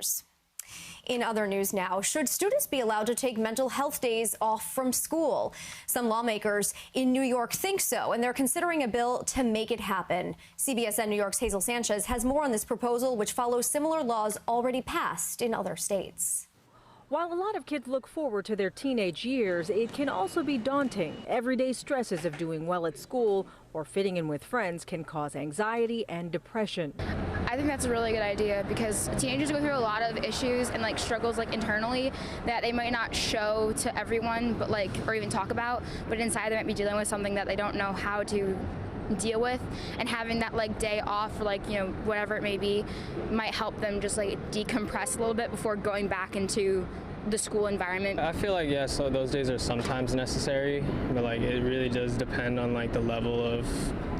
Lawmakers. In other news now, should students be allowed to take mental health days off from school? Some lawmakers in New York think so, and they're considering a bill to make it happen. CBSN New York's Hazel Sanchez has more on this proposal, which follows similar laws already passed in other states. While a lot of kids look forward to their teenage years, it can also be daunting. Everyday stresses of doing well at school or fitting in with friends can cause anxiety and depression. I think that's a really good idea because teenagers go through a lot of issues and struggles internally that they might not show to everyone, but or even talk about, but inside they might be dealing with something that they don't know how to deal with, and having that day off or whatever it may be might help them just decompress a little bit before going back into the school environment. I feel so those days are sometimes necessary, but it really does depend on the level of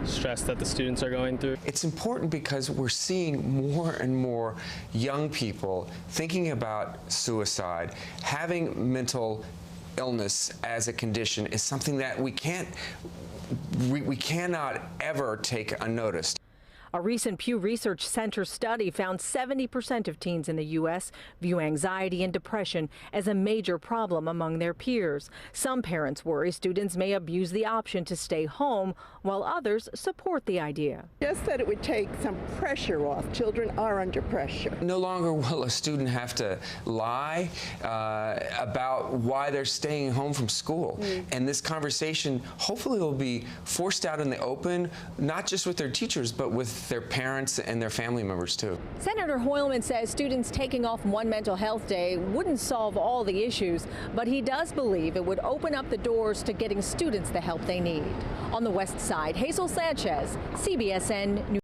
stress that the students are going through. It's important because we're seeing more and more young people thinking about suicide. Having mental illness as a condition is something that we cannot ever take unnoticed. A recent Pew Research Center study found 70% of teens in the U.S. view anxiety and depression as a major problem among their peers. Some parents worry students may abuse the option to stay home, while others support the idea. Just that it would take some pressure off. Children are under pressure. No longer will a student have to lie about why they're staying home from school. And this conversation hopefully will be forced out in the open, not just with their teachers, but with their parents and their family members too. Senator Hoylman says students taking off one mental health day wouldn't solve all the issues, but he does believe it would open up the doors to getting students the help they need. On the west side, Hazel Sanchez, CBSN News.